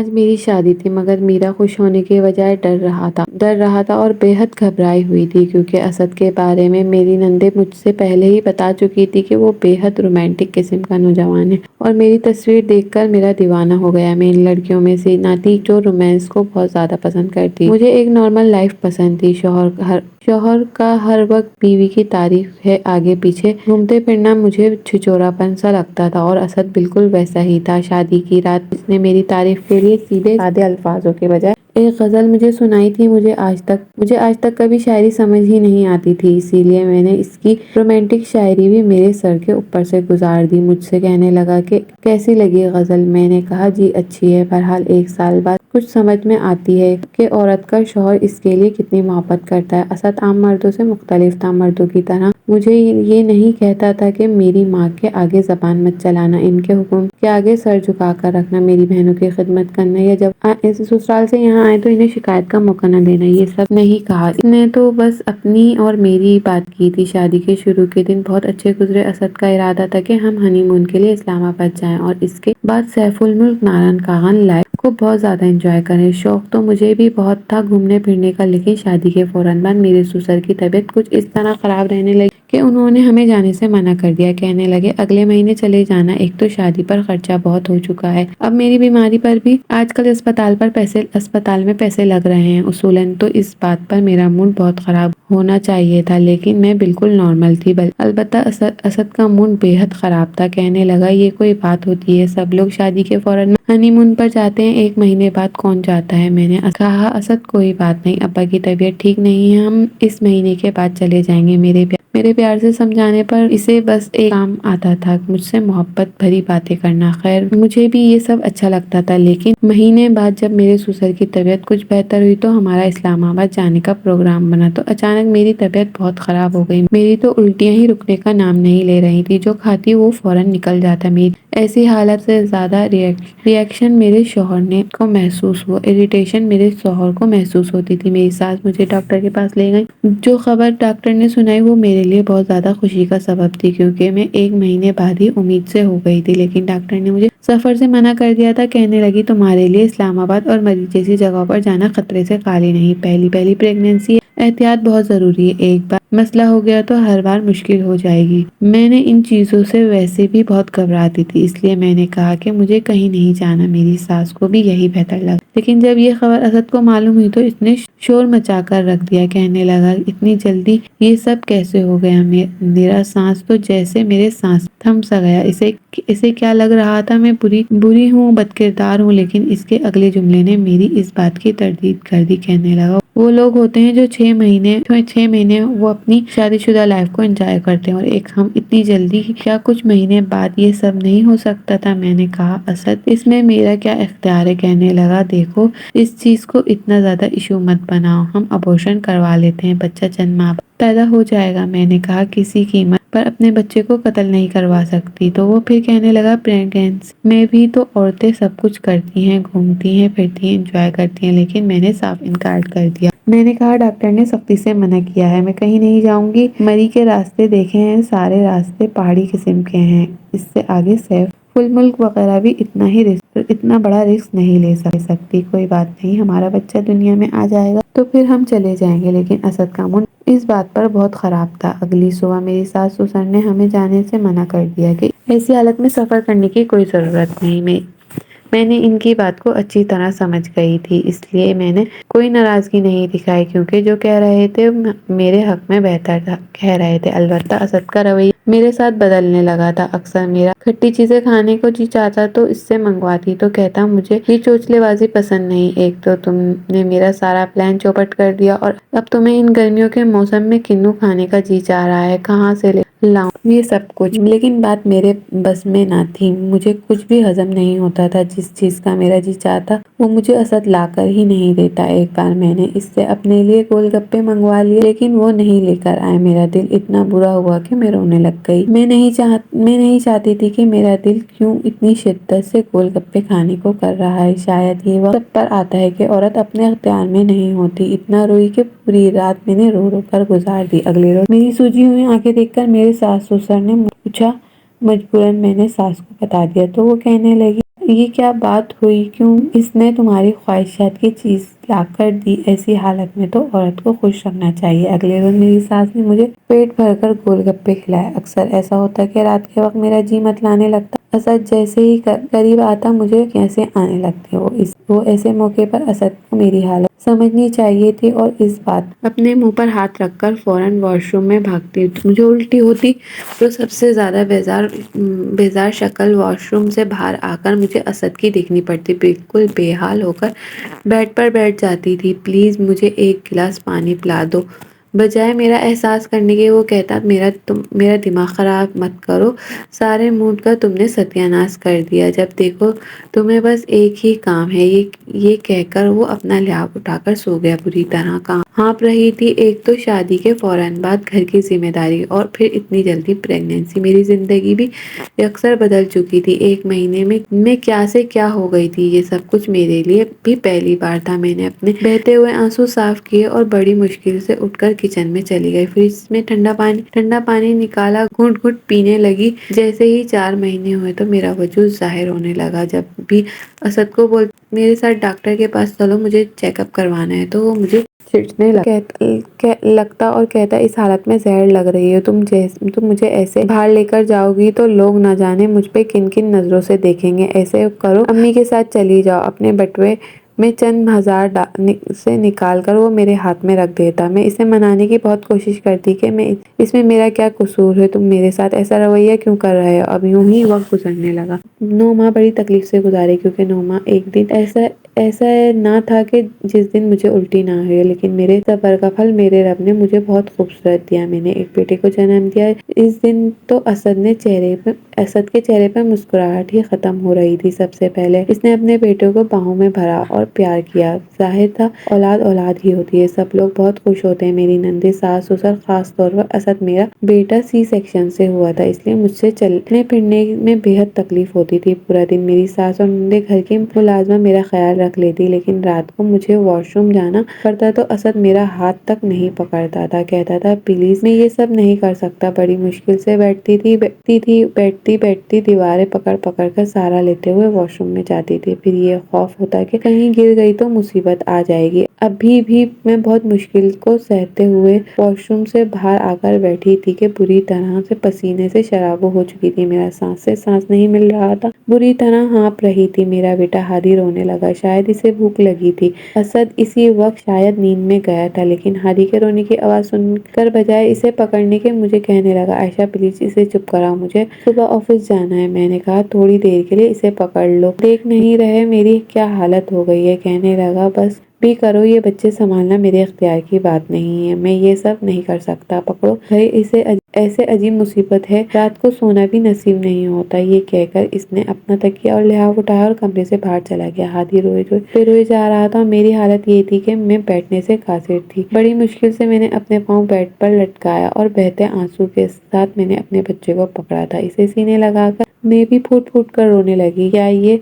آج میری شادی تھی مگر میرا خوش ہونے کے بجائے ڈر رہا تھا اور بے حد گھبرائی ہوئی تھی کیونکہ اسد کے بارے میں میری نندے مجھ سے پہلے ہی بتا چکی تھی کہ وہ بے حد رومانٹک قسم کا نوجوان ہے اور میری تصویر دیکھ کر میرا دیوانہ ہو گیا۔ میں ان لڑکیوں میں سے نہ تھی جو رومانس کو بہت زیادہ پسند کرتی، مجھے ایک نارمل لائف پسند تھی۔ شوہر کا ہر وقت بیوی کی تعریف ہے آگے پیچھے گھومتے پھرنا مجھے چھچورا پن سا لگتا تھا اور اسد بالکل ویسا ہی تھا۔ شادی کی رات اس نے میری تعریف کے لیے سیدھے سادے الفاظوں کے بجائے ایک غزل مجھے سنائی تھی۔ مجھے آج تک کبھی شاعری سمجھ ہی نہیں آتی تھی، اسی لیے میں نے اس کی رومانٹک شاعری بھی میرے سر کے اوپر سے گزار دی۔ مجھ سے کہنے لگا کہ کیسی لگی غزل؟ میں نے کہا جی اچھی ہے، بہرحال 1 سال بعد کچھ سمجھ میں آتی ہے کہ عورت کا شوہر اس کے لیے کتنی محبت کرتا ہے۔ اسد عام مردوں سے مختلف تھا، مردوں کی طرح مجھے یہ نہیں کہتا تھا کہ میری ماں کے آگے زبان مت چلانا، ان کے حکم کے آگے سر جھکا کر رکھنا، میری بہنوں کی خدمت کرنا یا جب سسرال سے یہاں آئے تو انہیں شکایت کا موقع نہ دینا، یہ سب نہیں کہا اس نے تو بس اپنی اور میری بات کی تھی۔ شادی کے شروع کے دن بہت اچھے گزرے۔ اسد کا ارادہ تھا کہ ہم ہنی مون کے لیے اسلام آباد جائیں اور اس کے بعد سیف الملک ناران کاغن لائف کو بہت زیادہ انجوائے کریں۔ شوق تو مجھے بھی بہت تھا گھومنے پھرنے کا، لیکن شادی کے فوراً بعد میرے سسر کی طبیعت کچھ اس طرح خراب رہنے لگی کہ انہوں نے ہمیں جانے سے منع کر دیا۔ کہنے لگے اگلے مہینے چلے جانا، ایک تو شادی پر خرچہ بہت ہو چکا ہے، اب میری بیماری پر بھی آج کل اسپتال میں پیسے لگ رہے ہیں۔ اصولاً تو اس بات پر میرا موڈ بہت خراب ہونا چاہیے تھا، لیکن میں بالکل نارمل تھی، البتہ اسد کا موڈ بے حد خراب تھا۔ کہنے لگا یہ کوئی بات ہوتی ہے، سب لوگ شادی کے فوراً ہنی مون پر جاتے ہیں، 1 مہینے بعد کون جاتا ہے؟ میں نے کہا اسد کوئی بات نہیں، ابا کی طبیعت ٹھیک نہیں ہے، ہم اس مہینے کے بعد چلے جائیں گے۔ میرے پیار سے سمجھانے پر اسے بس ایک کام آتا تھا، مجھ سے محبت بھری باتیں کرنا۔ خیر مجھے بھی یہ سب اچھا لگتا تھا، لیکن مہینے بعد جب میرے سسر کی طبیعت کچھ بہتر ہوئی تو ہمارا اسلام آباد جانے کا پروگرام بنا تو اچانک میری طبیعت بہت خراب ہو گئی۔ میری تو الٹیاں ہی رکنے کا نام نہیں لے رہی تھی، جو کھاتی وہ فوراً نکل جاتا۔ میری ایسی حالت سے زیادہ ریئیکشن میرے شوہر کو محسوس ہوا، اریٹیشن میرے شوہر کو محسوس ہوتی تھی۔ میری ساس مجھے ڈاکٹر کے پاس لے گئی۔ جو خبر ڈاکٹر نے سنائی وہ میرے لیے بہت زیادہ خوشی کا سبب تھی، کیونکہ میں 1 مہینے بعد ہی امید سے ہو گئی تھی، لیکن ڈاکٹر نے مجھے سفر سے منع کر دیا تھا۔ کہنے لگی تمہارے لیے اسلام آباد اور مری جیسی جگہوں پر جانا خطرے سے خالی نہیں، پہلی پریگنینسی ہے، احتیاط بہت ضروری ہے، ایک بار مسئلہ ہو گیا تو ہر بار مشکل ہو جائے گی۔ میں نے ان چیزوں سے ویسے بھی بہت گھبراتی تھی، اس لیے میں نے کہا کہ مجھے کہیں نہیں جانا، میری ساس کو بھی یہی بہتر لگا۔ لیکن جب یہ خبر اسد کو معلوم ہوئی تو اس نے شور مچا کر رکھ دیا۔ کہنے لگا اتنی جلدی یہ سب کیسے ہو گیا؟ میرا سانس تو جیسے میرے سانس تھم سا گیا۔ اسے کیا لگ رہا تھا میں بری ہوں، بد کردار ہوں، لیکن اس کے اگلے جملے نے میری اس بات کی تردید کر دی۔ کہنے لگا وہ لوگ ہوتے ہیں جو 6 مہینے وہ اپنی شادی شدہ لائف کو انجوائے کرتے ہیں، اور ایک ہم اتنی جلدی، کیا کچھ مہینے بعد یہ سب نہیں ہو سکتا تھا؟ میں نے کہا اسد اس میں میرا کیا اختیار ہے؟ کہنے لگا دیکھو اس چیز کو اتنا زیادہ ایشو مت بناؤ، ہم ابورشن کروا لیتے ہیں، بچہ چند ماہ بعد پیدا ہو جائے گا۔ میں نے کہا کسی قیمت پر اپنے بچے کو قتل نہیں کروا سکتی۔ تو وہ پھر کہنے لگا پریگنینسی میں بھی تو عورتیں سب کچھ کرتی ہیں، گھومتی ہیں پھرتی ہیں، انجوائے کرتی ہیں، لیکن میں نے صاف انکار کر دیا۔ میں نے کہا ڈاکٹر نے سختی سے منع کیا ہے، میں کہیں نہیں جاؤں گی۔ مری کے راستے دیکھے ہیں، سارے راستے پہاڑی قسم کے ہیں، اس سے آگے سیف الملک وغیرہ بھی اتنا بڑا رسک نہیں لے سکتی۔ کوئی بات نہیں، ہمارا بچہ دنیا میں آ جائے گا تو پھر ہم چلے جائیں گے۔ لیکن اسد کا من اس بات پر بہت خراب تھا۔ اگلی صبح میری ساس سسر نے ہمیں جانے سے منع کر دیا کہ ایسی حالت میں سفر کرنے کی کوئی ضرورت نہیں۔ میں نے ان کی بات کو اچھی طرح سمجھ گئی تھی، اس لیے میں نے کوئی ناراضگی نہیں دکھائی، کیونکہ جو کہہ رہے تھے میرے حق میں بہتر کہہ رہے تھے۔ البتہ اسد کا رویہ میرے ساتھ بدلنے لگا تھا۔ اکثر میرا کھٹی چیزیں کھانے کو جی چاہتا تو اس سے منگواتی، تو کہتا مجھے یہ چوچلے بازی پسند نہیں، ایک تو تم نے میرا سارا پلان چوپٹ کر دیا، اور اب تمہیں ان گرمیوں کے موسم میں کنو کھانے کا جی چاہ رہا ہے، کہاں سے لاؤں یہ سب کچھ؟ لیکن بات میرے بس میں نہ تھی، مجھے کچھ بھی ہضم نہیں ہوتا تھا۔ جس چیز کا میرا جی چاہتا وہ مجھے اسد لا کر ہی نہیں دیتا۔ ایک بار میں نے اس سے اپنے لیے گول گپے منگوا لیے، لیکن وہ نہیں لے کر آئے۔ میرا دل اتنا برا ہوا کہ میں رونے لگ گئی۔ میں نہیں چاہتی تھی کہ میرا دل کیوں اتنی شدت سے گول گپے کھانے کو کر رہا ہے۔ شاید یہ وقت سب پر آتا ہے کہ عورت اپنے اختیار میں نہیں ہوتی۔ اتنا روئی کہ پوری رات میں نے رو رو کر گزار دی۔ اگلی روز میری سوجی ہوئی آنکھیں دیکھ کر میرے ساس سسر نے پوچھا، مجبوراً میں نے ساس کو بتا دیا، تو وہ کہنے لگی یہ کیا بات ہوئی؟ کیوں اس نے تمہاری خواہشات کی چیز لا کر دی؟ ایسی حالت میں تو عورت کو خوش رکھنا چاہیے۔ اگلے روز میری ساس نے مجھے پیٹ بھر کر گول گپے کھلائے۔ اکثر ایسا ہوتا کہ رات کے وقت میرا جی متلانے لگتا۔ اسد جیسے ہی قریب آتا مجھے کیسے آنے لگتے۔ وہ ایسے موقع پر اسد کو میری حالت سمجھنی چاہیے تھی اور اس بات اپنے منہ پر ہاتھ رکھ کر فوراً واش روم میں بھاگتی۔ مجھے الٹی ہوتی تو سب سے زیادہ بیزار شکل واش روم سے باہر آ کر مجھے اسد کی دکھنی پڑتی۔ بالکل بے حال ہو کر بیڈ پر بیٹھ جاتی تھی۔ پلیز مجھے ایک گلاس پانی پلا دو۔ بجائے میرا احساس کرنے کے وہ کہتا میرا دماغ خراب مت کرو، سارے موڈ کا تم نے ستیہ ناش کر دیا، جب دیکھو تمہیں بس ایک ہی کام ہے۔ یہ کہہ کر وہ اپنا لحاف اٹھا کر سو گیا۔ بری طرح ہانپ رہی تھی۔ ایک تو شادی کے فوراً بعد گھر کی ذمہ داری اور پھر اتنی جلدی پریگنینسی۔ میری زندگی بھی یکسر بدل چکی تھی۔ ایک مہینے میں کیا سے کیا ہو گئی تھی۔ یہ سب کچھ میرے لیے بھی پہلی بار تھا۔ میں نے اپنے بہتے ہوئے آنسو صاف کیے اور بڑی مشکل سے اٹھ کر کچن میں چلی گئی۔ فریج میں ٹھنڈا پانی نکالا، گھٹ گھٹ پینے لگی۔ جیسے ہی 4 مہینے ہوئے تو میرا وجود ظاہر ہونے لگا۔ جب بھی اسد کو بولتی میرے ساتھ ڈاکٹر کے پاس چلو، مجھے چیک اپ کروانا ہے، تو وہ مجھے چڑھنے لگتا اور کہتا اس حالت میں زہر لگ رہی ہے، تم مجھے ایسے باہر لے کر جاؤ گی تو لوگ نہ جانے مجھ پہ کن کن نظروں سے دیکھیں گے۔ ایسے کرو امی کے ساتھ چلی جاؤ۔ اپنے بٹوے میں چند ہزار سے نکال کر وہ میرے ہاتھ میں رکھ دیتا۔ میں اسے منانے کی بہت کوشش کرتی کہ اس میں میرا کیا قصور ہے، تم میرے ساتھ ایسا رویہ کیوں کر رہے ہو۔ اب یوں ہی وقت گزرنے لگا۔ 9 ماہ بڑی تکلیف سے گزارے، کیونکہ 9 ماہ ایک دن ایسا نہ تھا کہ جس دن مجھے الٹی نہ ہوئی، لیکن میرے صبر کا پھل میرے رب نے مجھے بہت خوبصورت دیا۔ میں نے ایک بیٹے کو جنم دیا۔ اس دن تو اسد کے چہرے پر مسکراہٹ ہی ختم ہو رہی تھی۔ سب سے پہلے اس نے اپنے بیٹے کو باہوں میں بھرا اور پیار کیا۔ ظاہر تھا اولاد ہی ہوتی ہے، سب لوگ بہت خوش ہوتے ہیں۔ میری نندے، ساس سسر، خاص طور پر اسد میرا بیٹا سی سیکشن سے ہوا تھا، اس لیے مجھ سے چلنے پھرنے میں بے حد تکلیف ہوتی تھی۔ پورا دن میری ساس اور نندے گھر کی ملازمہ میرا خیال رکھ لیتی، لیکن رات کو مجھے واش روم جانا پڑتا تو اسد میرا ہاتھ تک نہیں پکڑتا تھا۔ کہتا تھا پلیز، میں یہ سب نہیں کر سکتا۔ بڑی مشکل سے بیٹھتی دیواریں پکڑ پکڑ کر سہارا لیتے ہوئے واش روم میں جاتی تھی۔ پھر یہ خوف ہوتا کہ کہیں گر گئی تو مصیبت آ جائے گی۔ ابھی بھی میں بہت مشکل کو سہتے ہوئے واش روم سے باہر آ کر بیٹھی تھی کہ بری طرح سے پسینے سے شرابور ہو چکی تھی۔ میرا سانس سے سانس نہیں مل رہا تھا، بری طرح ہانپ رہی تھی۔ میرا بیٹا ہادی رونے لگا، شاید اسے بھوک لگی تھی۔ اسد اسی وقت شاید نیند میں گیا تھا، لیکن ہادی کے رونے کی آواز سن کر بجائے اسے پکڑنے کے مجھے کہنے لگا عائشہ پلیز اسے چپ کراؤ، مجھے صبح آفس جانا ہے۔ میں نے کہا تھوڑی دیر کے لیے اسے پکڑ لو، دیکھ نہیں رہے میری کیا حالت ہو گئی ہے۔ کہنے لگا بس بھی کرو، یہ بچے سنبھالنا میرے اختیار کی بات نہیں ہے، میں یہ سب نہیں کر سکتا۔ پکڑو بھائی اسے، ایسے عجیب مصیبت ہے، رات کو سونا بھی نصیب نہیں ہوتا۔ یہ کہہ کر اس نے اپنا تکیہ اور لحاف اٹھایا اور کمرے سے باہر چلا گیا۔ ہادی روئے جا رہا تھا اور میری حالت یہ تھی کہ میں بیٹھنے سے قاصر تھی۔ بڑی مشکل سے میں نے اپنے پاؤں بیڈ پر لٹکایا اور بہتے آنسو کے ساتھ میں نے اپنے بچے کو پکڑا تھا۔ اسے سینے لگا کر میں بھی پھوٹ پھوٹ کر رونے لگی۔ کیا یہ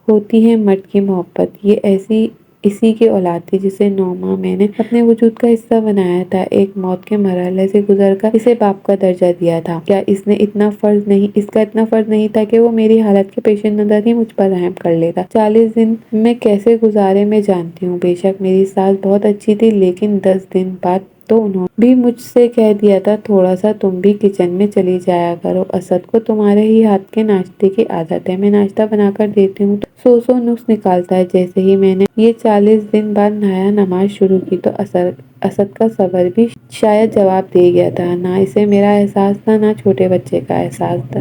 ہوتی ہے مرد کی محبت؟ یہ اسی کی اولاد تھی جسے 9 ماہ میں نے اپنے وجود کا حصہ بنایا تھا، ایک موت کے مرحلے سے گزر کر اسے باپ کا درجہ دیا تھا۔ کیا اس کا اتنا فرض نہیں تھا کہ وہ میری حالت کے پیش نظر ہی مجھ پر رحم کر لیتا؟ 40 دن میں کیسے گزارے میں جانتی ہوں۔ بے شک میری ساس بہت اچھی تھی، لیکن 10 دن بعد تو انہوں نے بھی مجھ سے کہہ دیا تھا تھوڑا سا تم بھی کچن میں چلی جایا کرو، اسد کو تمہارے ہی ہاتھ کے ناشتے کی عادت ہے، میں ناشتہ بنا کر دیتی ہوں تو سو نسخ نکالتا ہے۔ جیسے ہی میں نے یہ 40 دن بعد نماز شروع کی تو اسد کا صبر بھی شاید جواب دے گیا تھا۔ نہ اسے میرا احساس تھا، نہ چھوٹے بچے کا احساس تھا۔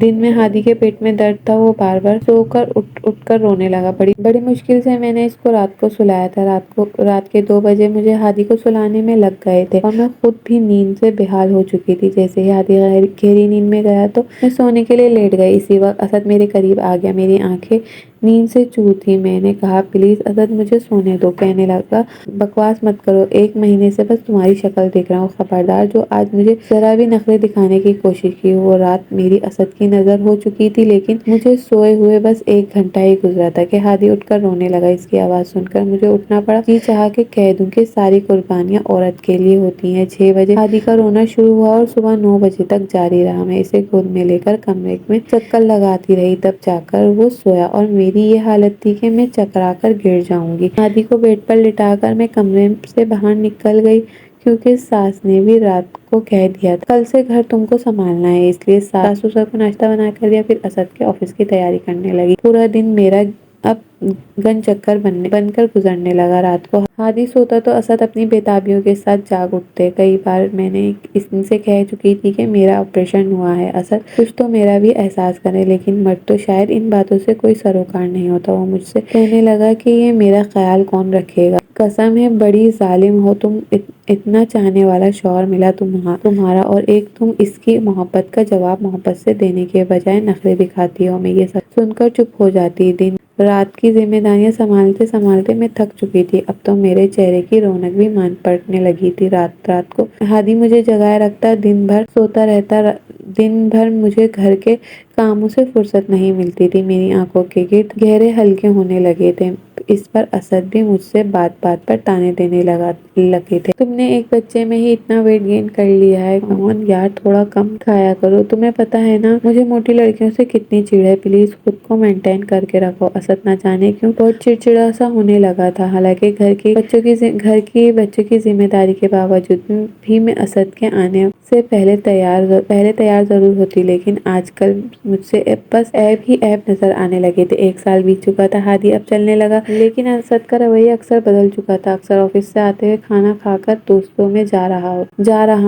دن میں ہادی کے پیٹ میں درد تھا، وہ بار بار سو کر اٹھ کر رونے لگا۔ بڑی مشکل سے میں نے اس کو رات کو سلایا تھا۔ رات کے 2 بجے مجھے ہادی کو سلانے میں لگ گئے تھے اور میں خود بھی نیند سے بحال ہو چکی تھی۔ جیسے ہی ہادی گہری نیند میں گیا تو میں سونے کے لیے لیٹ گئی۔ اسی وقت اسد میرے قریب آ گیا، میری آنکھیں نیند سے چور تھی۔ میں نے کہا پلیز اسد مجھے سونے دو۔ کہنے لگا بکواس مت کرو، 1 مہینے سے بس تمہاری شکل دیکھ رہا ہوں، خبردار جو آج مجھے ذرا بھی نخرے دکھانے کی کوشش کی۔ وہ رات میری اسد کی نظر ہو چکی تھی، لیکن مجھے سوئے ہوئے بس 1 گھنٹہ ہی گزرا تھا کہ ہادی اٹھ کر رونے لگا۔ اس کی آواز سن کر مجھے اٹھنا پڑا، جی چاہا کہ کہہ دوں کہ ساری قربانیاں عورت کے لیے ہوتی ہیں۔ 6 بجے ہادی کا رونا شروع ہوا اور صبح 9 بجے تک جاری رہا۔ میں اسے گود میں لے کر کمرے میں چکر لگاتی رہی، تب جا کر وہ سویا اور میری یہ حالت تھی کہ میں چکرا کر گر جاؤں گی۔ ہادی کو بیڈ پر لٹا کر میں کمرے سے باہر نکل گئی، کیونکہ ساس نے بھی رات کو کہہ دیا تھا کل سے گھر تم کو سنبھالنا ہے، اس لیے ساس سسر کو ناشتہ بنا کر دیا، پھر اسد کے آفس کی تیاری کرنے لگی۔ پورا دن میرا اب گن چکر بن کر گزرنے لگا۔ رات کو ہادی سوتا تو اسد اپنی بےتابیوں کے ساتھ جاگ اٹھتے۔ کئی بار میں نے ان سے کہہ چکی تھی کہ میرا آپریشن ہوا ہے، اسد کچھ تو میرا بھی احساس کرے، لیکن مرد تو شاید ان باتوں سے کوئی سروکار نہیں ہوتا۔ وہ مجھ سے کہنے لگا کہ یہ میرا خیال کون رکھے گا، قسم ہے بڑی ظالم ہو تم، اتنا چاہنے والا شوہر ملا تمہارا اور ایک تم اس کی محبت کا جواب محبت سے دینے کے بجائے نخرے دکھاتی ہو۔ میں یہ سب سن کر چپ ہو جاتی۔ دن رات کی ذمہ داریاں سنبھالتے سنبھالتے میں تھک چکی تھی، اب تو میرے چہرے کی رونق بھی مان پڑنے لگی تھی۔ رات کو ہادی مجھے جگائے رکھتا، دن بھر سوتا رہتا، دن بھر مجھے گھر کے کاموں سے فرصت نہیں ملتی تھی۔ میری آنکھوں کے گرد گہرے حلقے ہونے لگے تھے۔ اس پر اسد بھی مجھ سے بات بات پر تانے دینے لگے تھے، تم نے ایک بچے میں ہی اتنا ویٹ گین کر لیا ہے، کمون یار تھوڑا کم کھایا کرو، تمہیں پتا ہے نا مجھے موٹی لڑکیوں سے کتنی چڑ ہے، پلیز خود کو مینٹین کر کے رکھو۔ اسد نہ جانے کیوں بہت چڑچڑا سا ہونے لگا تھا، حالانکہ گھر کی بچوں کی ذمہ داری کے باوجود بھی میں اسد کے آنے سے پہلے تیار ضرور ہوتی، لیکن آج کل مجھ سے بس عیب ہی عیب نظر آنے لگے تھے۔ 1 سال بیت چکا تھا، ہادی اب چلنے لگا، لیکن اسد کا رویہ اکثر بدل چکا تھا۔ اکثر آفس سے آتے ہوئے کھانا کھا کر دوستوں میں جا رہا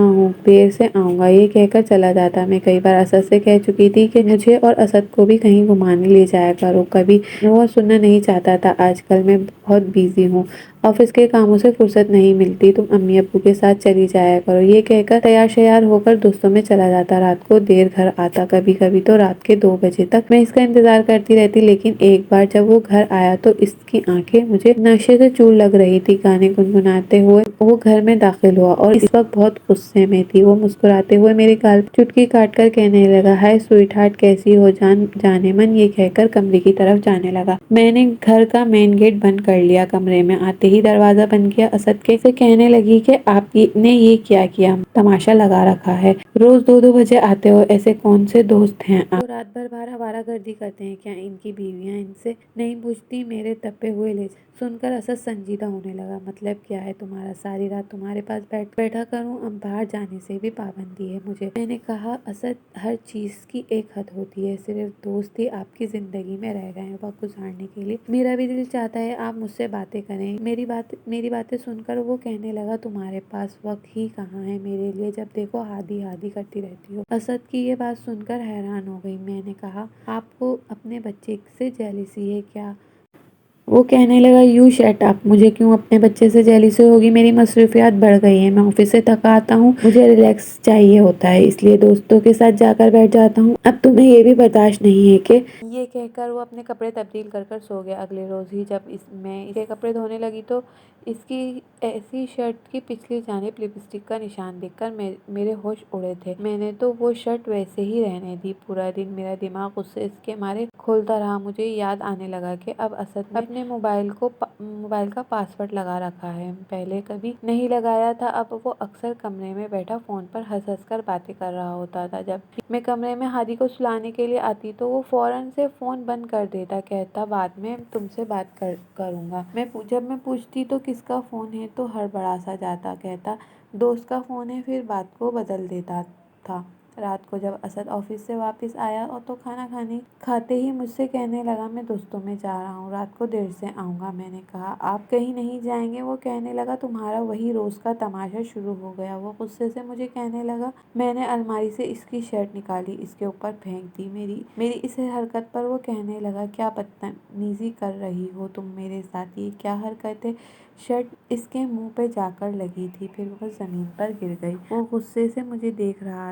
ہوں، دیر سے آؤں گا، یہ کہہ کر چلا جاتا۔ میں کئی بار اسد سے کہہ چکی تھی کہ مجھے اور اسد کو بھی کہیں گھمانے لے جایا کرو، کبھی وہ سننا نہیں چاہتا تھا۔ آج کل میں بہت بیزی ہوں، آفس کے کاموں سے فرصت نہیں ملتی، تم امی ابو کے ساتھ چلی جایا کرو، یہ کہہ کر تیار شیار ہو کر دوستوں میں چلا جاتا۔ رات کو دیر گھر آتا، کبھی کبھی تو رات کے 2 بجے تک۔ میں اس کا انتظار کرتی رہتی، لیکن ایک بار جب وہ گھر آیا تو اس کی آنکھیں مجھے نشے سے چور لگ رہی تھی۔ گانے گنگناتے ہوئے وہ گھر میں داخل ہوا اور اس وقت بہت غصے میں تھی۔ وہ مسکراتے ہوئے میرے گال پر چٹکی کاٹ کر کہنے لگا، ہائے سویٹ ہارٹ کیسی ہو جانے من، یہ کہہ کر کمرے کی طرف جانے لگا۔ میں نے گھر کا مین گیٹ بند کر لیا، کمرے میں آتے ہی دروازہ بند کیا۔ اسد سے کہنے لگی کہ آپ نے یہ کیا کیا، تماشا لگا رکھا ہے، روز 2 بجے آتے ہو، ایسے کون سے دوست ہیں آپ جو رات بھر باہر آوارہ گردی کرتے ہیں، کیا ان کی بیویاں ان سے نہیں پوچھتی؟ میرے تپے ہوئے لہجے سن کر اسد سنجیدہ ہونے لگا، مطلب کیا ہے تمہارا، ساری رات تمہارے پاس بیٹھا کروں، اب باہر جانے سے بھی پابندی ہے مجھے؟ میں نے کہا اسد ہر چیز کی ایک حد ہوتی ہے، صرف دوست ہی آپ کی زندگی میں رہ گئے ہیں وقت گزارنے کے لیے، میرا بھی دل چاہتا ہے آپ مجھ سے باتیں کریں۔ میری باتیں سن کر وہ کہنے لگا، تمہارے پاس وقت ہی کہاں ہے میرے لیے، جب دیکھو ہادی ہادی کرتی رہتی ہو۔ اسد کی یہ بات سن کر حیران ہو گئی۔ میں نے کہا آپ کو اپنے بچے سے جیلسی ہے کیا؟ وہ کہنے لگا، یو شٹ اپ، مجھے کیوں اپنے بچے سے جیلسی ہوگی، میری مصروفیات بڑھ گئی ہیں، میں آفس سے تھکا آتا ہوں، مجھے ریلیکس چاہیے ہوتا ہے، اس لیے دوستوں کے ساتھ جا کر بیٹھ جاتا ہوں، اب تمہیں یہ بھی برداشت نہیں ہے کہ یہ کہہ کر وہ اپنے کپڑے تبدیل کر سو گیا۔ اگلے روز ہی جب میں اس کے کپڑے دھونے لگی تو اس کی ایسی شرٹ کی پچھلی جانب لپسٹک کا نشان دیکھ کر میرے ہوش اڑے تھے۔ میں نے تو وہ شرٹ ویسے ہی رہنے دی۔ پورا دن میرا دماغ غصے کے مارے کھولتا رہا۔ مجھے یاد آنے لگا کہ اب اسد نے اپنے موبائل کا پاس ورڈ لگا رکھا ہے، پہلے کبھی نہیں لگایا تھا۔ اب وہ اکثر کمرے میں بیٹھا فون پر ہنس کر باتیں کر رہا ہوتا تھا۔ جب بھی میں کمرے میں ہادی کو سلانے کے لیے آتی تو وہ فوراً سے فون بند کر دیتا، کہتا بعد میں تم سے بات کروں گا۔ جب میں پوچھتی تو کس کا فون ہے تو ہڑبڑا سا جاتا، کہتا دوست کا فون ہے، پھر بات کو بدل دیتا تھا۔ رات کو جب اسد آفس سے واپس آیا تو کھانا کھاتے ہی مجھ سے کہنے لگا، میں دوستوں میں جا رہا ہوں، رات کو دیر سے آؤں گا۔ میں نے کہا آپ کہیں نہیں جائیں گے؟ وہ کہنے لگا، تمہارا وہی روز کا تماشا شروع ہو گیا۔ وہ غصے سے مجھے کہنے لگا، میں نے الماری سے اس کی شرٹ نکالی، اس کے اوپر پھینک دی۔ میری اس حرکت پر وہ کہنے لگا، کیا بدتمیزی کر رہی ہو تم میرے ساتھ، یہ کیا حرکت ہے؟ شرٹ اس کے منہ پہ جا کر لگی تھی، پھر وہ زمین پر گر گئی۔ وہ غصے سے مجھے دیکھ رہا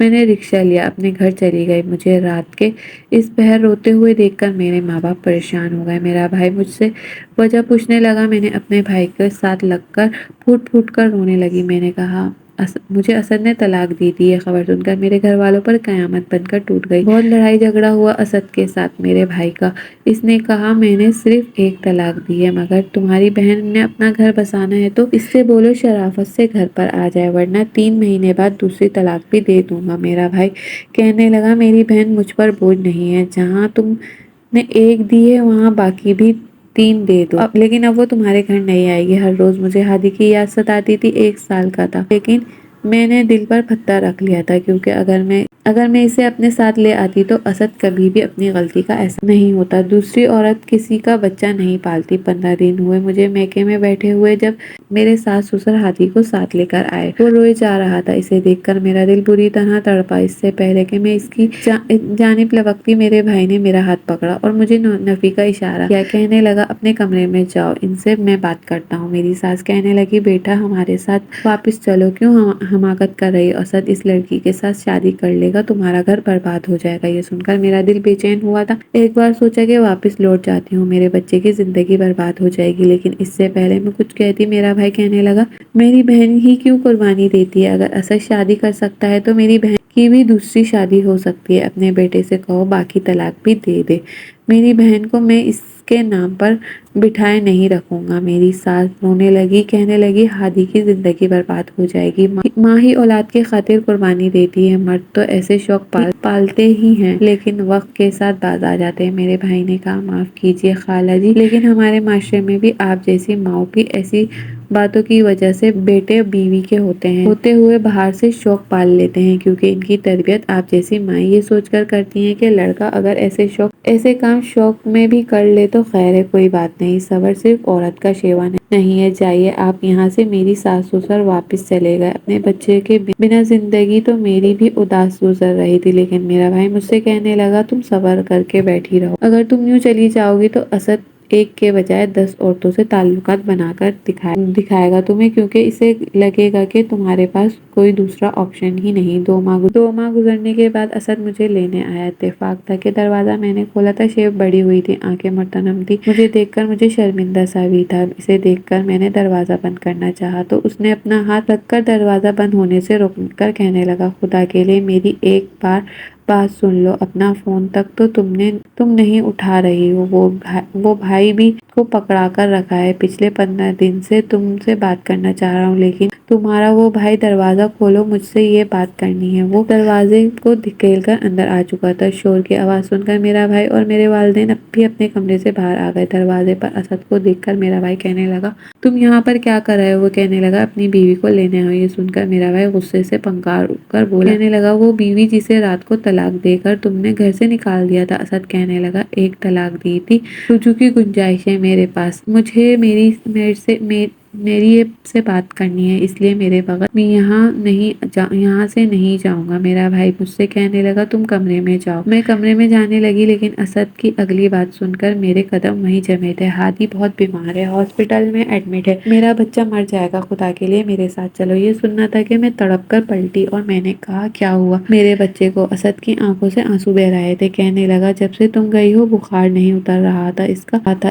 میں نے رکشہ لیا، اپنے گھر چلی گئی۔ مجھے رات کے اس پہر روتے ہوئے دیکھ کر میرے ماں باپ پریشان ہو گئے۔ میرا بھائی مجھ سے وجہ پوچھنے لگا۔ میں نے اپنے بھائی کے ساتھ لگ کر پھوٹ پھوٹ کر رونے لگی۔ میں نے کہا مجھے اسد نے طلاق دی تھی۔ یہ خبر سن کر میرے گھر والوں پر قیامت بن کر ٹوٹ گئی۔ بہت لڑائی جھگڑا ہوا اسد کے ساتھ میرے بھائی کا۔ اس نے کہا میں نے صرف ایک طلاق دی ہے، مگر تمہاری بہن نے اپنا گھر بسانا ہے تو اس سے بولو شرافت سے گھر پر آ جائے، ورنہ 3 مہینے بعد دوسری طلاق بھی دے دوں گا۔ میرا بھائی کہنے لگا میری بہن مجھ پر بوجھ نہیں ہے، جہاں تم نے ایک دی ہے وہاں باقی بھی 3 دے دو، لیکن اب وہ تمہارے گھر نہیں آئے گی۔ ہر روز مجھے ہادی کی یاد ستاتی تھی۔ 1 سال کا تھا، لیکن میں نے دل پر پتھر رکھ لیا تھا، کیونکہ اگر میں اسے اپنے ساتھ لے آتی تو اسد کبھی بھی اپنی غلطی کا احساس نہیں ہوتا۔ دوسری عورت کسی کا بچہ نہیں پالتی۔ 15 دن ہوئے مجھے میکے میں بیٹھے ہوئے جب میرے ساس سسر ہادی کو ساتھ لے کر آئے۔ وہ روئے جا رہا تھا۔ اسے دیکھ کر میرا دل بری طرح تڑپا۔ اس سے پہلے کہ میں اس کی جانب لپکتی میرے بھائی نے میرا ہاتھ پکڑا اور مجھے نفی کا اشارہ کیا۔ کہنے لگا اپنے کمرے میں جاؤ، ان سے میں بات کرتا ہوں۔ میری ساس کہنے لگی بیٹا ہمارے ساتھ واپس چلو، کیوں حماقت کر رہی ہو؟ اسد اس لڑکی کے ساتھ شادی کر لے گا، تمہارا گھر برباد ہو جائے گا۔ یہ سن کر میرا دل بے چین ہوا تھا۔ ایک بار سوچا کہ واپس لوٹ جاتی ہوں، میرے بچے کی زندگی برباد ہو جائے گی، لیکن اس سے پہلے میں کچھ کہتی میرا بھائی کہنے لگا میری بہن ہی کیوں قربانی دیتی ہے؟ اگر اسد شادی کر سکتا ہے تو میری بہن کی بھی دوسری شادی ہو سکتی ہے۔ اپنے بیٹے سے کہو باقی طلاق بھی دے دے، میری بہن کو میں اس کے نام پر بٹھائے نہیں رکھوں گا۔ میری ساس رونے لگی، کہنے لگی ہادی کی زندگی برباد ہو جائے گی۔ ماں ہی اولاد کی خاطر قربانی دیتی ہے، مرد تو ایسے شوق پالتے ہی ہیں، لیکن وقت کے ساتھ باز آ جاتے ہیں۔ میرے بھائی نے کہا معاف کیجیے خالہ جی، لیکن ہمارے معاشرے میں بھی آپ جیسی ماؤں کی ایسی باتوں کی وجہ سے بیٹے بیوی کے ہوتے ہوئے باہر سے شوق پال لیتے ہیں، کیونکہ ان کی تربیت آپ جیسی مائیں یہ سوچ کر کرتی ہیں کہ لڑکا اگر ایسے کام شوق میں بھی کر لے تو خیر ہے، کوئی بات نہیں۔ صبر صرف عورت کا شیوا نہیں ہے۔ جائیے آپ یہاں سے۔ میری ساس سسر واپس چلے گئے۔ اپنے بچے کے بنا زندگی تو میری بھی اداس گزر رہی تھی، لیکن میرا بھائی مجھ سے کہنے لگا تم صبر کر کے بیٹھی رہو، اگر تم یوں چلی جاؤ گی تو اسد ایک کے بجائے 10 عورتوں سے تعلقات بنا کر دکھائے گا تمہیں، کیونکہ اسے لگے گا کہ تمہارے پاس کوئی دوسرا آپشن ہی نہیں۔ 2 ماہ گزرنے کے بعد اسد مجھے لینے آیا۔ اتفاق تھا کہ دروازہ میں نے کھولا تھا، شیو بڑی ہوئی تھی، آنکھیں مرتنم تھی۔ مجھے دیکھ کر مجھے شرمندہ سا بھی تھا۔ اسے دیکھ کر میں نے دروازہ بند کرنا چاہا تو اس نے اپنا ہاتھ رکھ کر دروازہ بند ہونے سے روک کر کہنے لگا خدا کے لیے میری ایک بار بات سن لو، اپنا فون تک تو تم نہیں اٹھا رہی ہو، وہ بھائی بھی کو پکڑا کر رکھا ہے۔ پچھلے 15 دن سے تم سے بات کرنا چاہ رہا ہوں، لیکن تمہارا وہ بھائی دروازہ کھولو، مجھ سے یہ بات کرنی ہے۔ وہ دروازے کو دھکیل کر اندر آ چکا تھا۔ شور کی آواز سن کر میرا بھائی اور میرے والدین بھی اپنے کمرے سے باہر آ گئے۔ دروازے پر اسد کو دیکھ کر میرا بھائی کہنے لگا تم یہاں پر کیا کر رہے ہو؟ وہ کہنے لگا اپنی بیوی کو لینے آؤ۔ یہ سن کر میرا بھائی غصے سے پنکار اٹھ کر بولا، کہنے لگا وہ بیوی جسے رات کو طلاق دے کر تم نے گھر سے نکال دیا تھا؟ اسد کہنے لگا ایک طلاق دی تھی، رجوع کی گنجائش ہے میرے پاس، مجھے میری سے بات کرنی ہے، اس لیے میرے بغیر میں یہاں سے نہیں جاؤں گا۔ میرا بھائی مجھ سے کہنے لگا تم کمرے میں جاؤ۔ میں کمرے میں جانے لگی، لیکن اسد کی اگلی بات سن کر میرے قدم وہیں جمے تھے۔ ہادی بہت بیمار ہے، ہاسپٹل میں ایڈمٹ ہے، میرا بچہ مر جائے گا، خدا کے لیے میرے ساتھ چلو۔ یہ سننا تھا کہ میں تڑپ کر پلٹی اور میں نے کہا کیا ہوا میرے بچے کو؟ اسد کی آنکھوں سے آنسو بہ رہے تھے۔ کہنے لگا جب سے تم گئی ہو بخار نہیں اتر رہا تھا،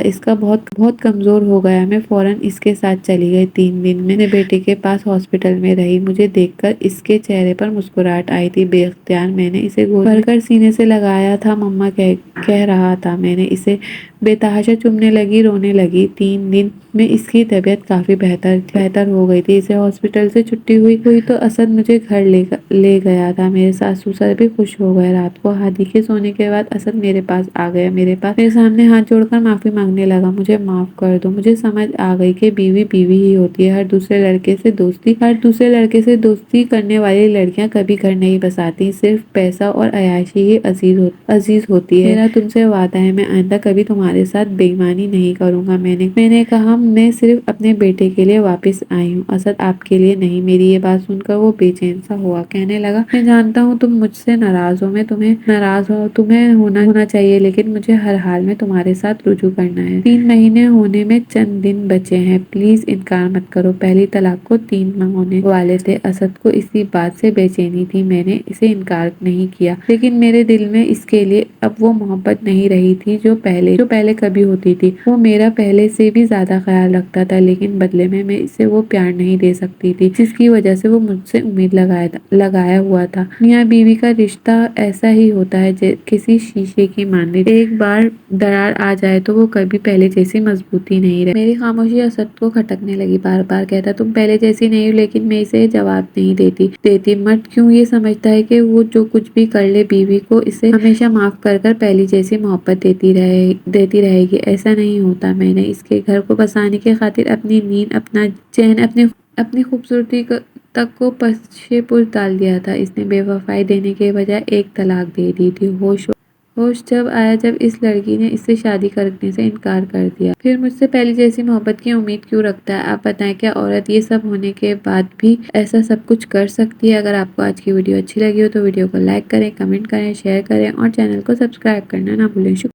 اس کا بہت کمزور ہو گیا، میں فوراً اس کے ساتھ چلی گئی۔ 3 دن میں نے بیٹے کے پاس ہاسپٹل میں رہی۔ مجھے دیکھ کر اس کے چہرے پر مسکراہٹ آئی تھی۔ بے اختیار میں نے اسے گود بھر کر سینے سے لگایا تھا، مما کہہ رہا تھا۔ میں نے اسے بے تحاشا چومنے لگی، رونے لگی۔ 3 دن میں اس کی طبیعت کافی بہتر ہو گئی تھی۔ اسے ہاسپٹل سے چھٹی ہوئی تو اسد مجھے گھر لے گیا تھا۔ میرے ساس سسر بھی خوش ہو گئے۔ رات کو ہادی کے سونے کے بعد اسد میرے پاس آ گیا، میرے سامنے ہاتھ جوڑ کر معافی مانگنے لگا، مجھے معاف کر دو، مجھے سمجھ آ گئی کہ بیوی ہی ہوتی ہے، ہر دوسرے لڑکے سے دوستی کرنے والی لڑکیاں کبھی گھر نہیں بساتی، صرف پیسہ اور عیاشی ہی عزیز ہوتی ہے۔ میرا تم سے وعدہ ہے میں آئندہ کبھی تمہارے ساتھ بے ایمانی نہیں کروں گا۔ میں نے کہا میں صرف اپنے بیٹے کے لیے واپس آئی ہوں، اسد آپ کے لیے نہیں۔ میری یہ بات سن کر وہ بے چین سا ہوا، کہنے لگا میں جانتا ہوں تم مجھ سے ناراض ہو، تمہیں ہونا چاہیے، لیکن مجھے ہر حال میں تمہارے ساتھ رجوع کرنا ہے۔ 3 مہینے ہونے میں چند دن بچے ہیں، پلیز انکار مت کرو۔ پہلی طلاق کو 3 ماہ ہونے والے تھے۔ اسد کو اسی بات سے بے چینی تھی۔ میں نے اسے انکار نہیں کیا، لیکن میرے دل میں اس کے لیے اب وہ محبت نہیں رہی تھی جو پہلے کبھی ہوتی تھی۔ وہ میرا پہلے سے بھی زیادہ خیال رکھتا تھا، لیکن بدلے میں اسے وہ پیار نہیں دے سکتی تھی جس کی وجہ سے وہ مجھ سے امید لگایا ہوا تھا۔ میاں بیوی کا رشتہ ایسا ہی ہوتا ہے، کسی شیشے کی مانند۔ ایک بار درار آ جائے تو وہ کبھی پہلے جیسی مضبوطی نہیں رہتی۔ میری خاموشی اسد کو کھٹکنے لگی۔ بار بار کہتا، تم پہلے جیسی نہیں ہو، لیکن میں اسے جواب نہیں دیتی۔ مرد کیوں یہ سمجھتا ہے کہ وہ جو کچھ بھی کر لے بیوی کو اسے ہمیشہ معاف کر پہلی جیسی محبت دیتی رہے گی؟ ایسا نہیں ہوتا۔ میں نے اس کے گھر کو بسانے کی خاطر اپنی نیند، اپنا چین، اپنی خوبصورتی تک کو پشے پش ڈال دیا تھا۔ اس نے بے وفائی دینے کے بجائے ایک طلاق دے دی تھی۔ ہوش جب آیا جب اس لڑکی نے اس سے شادی کرنے سے انکار کر دیا۔ پھر مجھ سے پہلی جیسی محبت کی امید کیوں رکھتا ہے؟ آپ بتائیں، کیا عورت یہ سب ہونے کے بعد بھی ایسا سب کچھ کر سکتی ہے؟ اگر آپ کو آج کی ویڈیو اچھی لگی ہو تو ویڈیو کو لائک کریں، کمنٹ کریں، شیئر کریں اور چینل کو سبسکرائب کرنا نہ بھولیں۔ شکریہ۔